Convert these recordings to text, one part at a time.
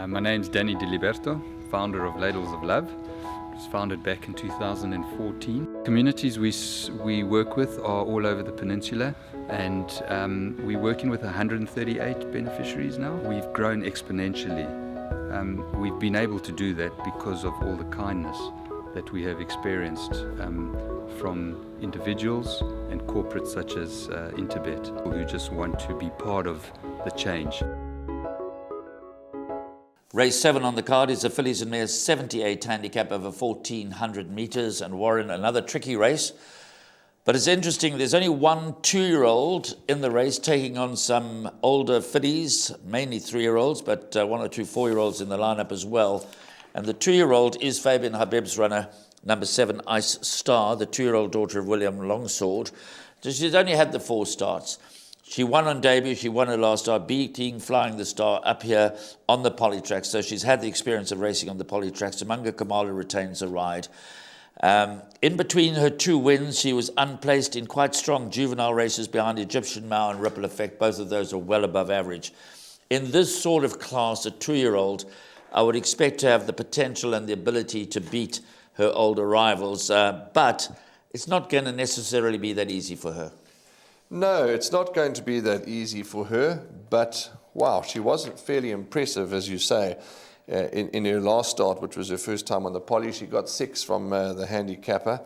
My name's Danny Diliberto, founder of Ladles of Love. It was founded back in 2014. Communities we work with are all over the peninsula, and we're working with 138 beneficiaries now. We've grown exponentially. We've been able to do that because of all the kindness that we have experienced from individuals and corporates such as Interbet, who just want to be part of the change. Race 7 on the card is the Fillies and Mares 78 handicap over 1,400 metres, and Warren, another tricky race. But it's interesting, there's only one 2-year-old in the race taking on some older fillies, mainly 3-year-olds, but 1 or 2 4-year-olds in the lineup as well. And the 2-year-old is Fabian Habib's runner, number 7, Ice Star, the 2-year-old daughter of William Longsword. So she's only had the 4 starts. She won on debut, she won her last start, beating Flying the Star up here on the polytrack. So she's had the experience of racing on the polytrack. Samanga Kamala retains the ride. In between her 2 wins, she was unplaced in quite strong juvenile races behind Egyptian Mao and Ripple Effect. Both of those are well above average. In this sort of class, a 2-year-old, I would expect to have the potential and the ability to beat her older rivals, but it's not going to necessarily be that easy for her. No, it's not going to be that easy for her, but wow, she wasn't fairly impressive, as you say, in her last start, which was her first time on the poly. She got 6 from the handicapper.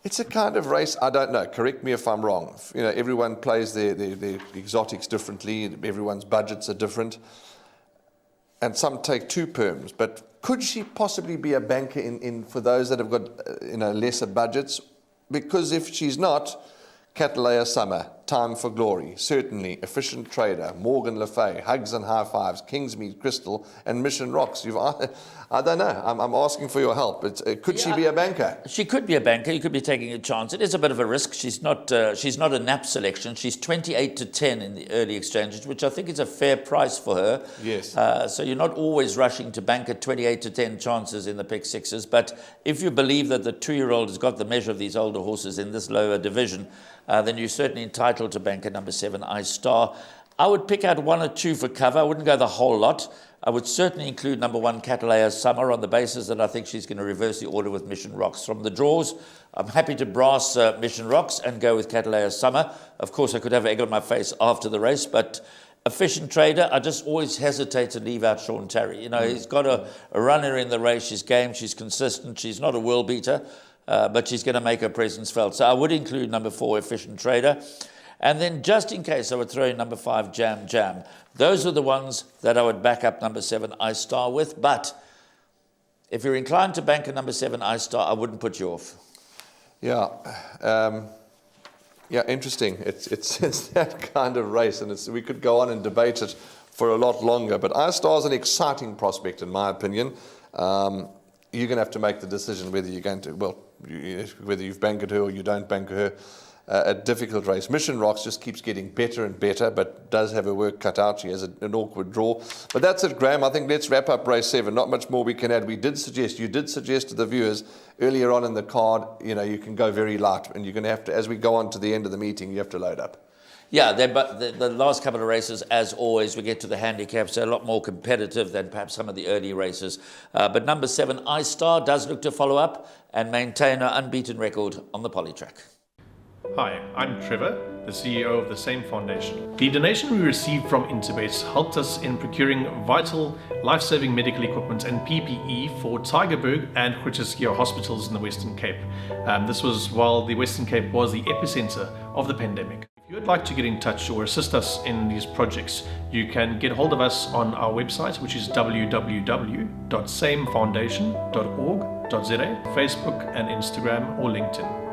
It's a kind of race, I don't know, correct me if I'm wrong. You know, everyone plays their exotics differently, everyone's budgets are different, and some take 2 perms, but could she possibly be a banker in for those that have got lesser budgets? Because if she's not, Catalea Summer, Time for Glory, certainly, Efficient Trader, Morgan Le Fay, Hugs and High Fives, Kingsmead Crystal, and Mission Rocks. I don't know. I'm asking for your help. Could she be a banker? She could be a banker. You could be taking a chance. It is a bit of a risk. She's not a nap selection. She's 28-10 in the early exchanges, which I think is a fair price for her. Yes. So you're not always rushing to bank at 28-10 chances in the pick sixes. But if you believe that the 2-year-old has got the measure of these older horses in this lower division, then you're certainly entitled to bank at number 7, Ice Star. I would pick out 1 or 2 for cover. I wouldn't go the whole lot. I would certainly include number 1, Catalea Summer, on the basis that I think she's going to reverse the order with Mission Rocks. From the draws, I'm happy to brass Mission Rocks and go with Catalea Summer. Of course, I could have egg on my face after the race, but Efficient Trader, I just always hesitate to leave out Sean Terry. You know, he's got a runner in the race. She's game, she's consistent, she's not a world beater. But she's going to make her presence felt. So I would include number 4, Efficient Trader. And then just in case, I would throw in number 5, Jam Jam. Those are the ones that I would back up number 7, Ice Star with. But if you're inclined to bank a number 7, Ice Star, I wouldn't put you off. Yeah. Interesting. It's that kind of race, and we could go on and debate it for a lot longer. But Ice Star is an exciting prospect, in my opinion. You're going to have to make the decision whether you're going to, whether you've banked her or you don't bank her. A difficult race. Mission Rocks just keeps getting better and better, but does have her work cut out. She has an awkward draw. But that's it, Graham. I think let's wrap up race 7. Not much more we can add. You did suggest to the viewers earlier on in the card, you can go very light, and you're going to have to, as we go on to the end of the meeting, you have to load up. Yeah, but the last couple of races, as always, we get to the handicaps. They're a lot more competitive than perhaps some of the early races. But number 7, Ice Star, does look to follow up and maintain her unbeaten record on the polytrack. Hi, I'm Trevor, the CEO of the same foundation. The donation we received from Interbet helped us in procuring vital, life-saving medical equipment and PPE for Tygerberg and Groote Schuur hospitals in the Western Cape. This was while the Western Cape was the epicenter of the pandemic. If you would like to get in touch or assist us in these projects, you can get hold of us on our website, which is www.samefoundation.org.za, Facebook and Instagram or LinkedIn.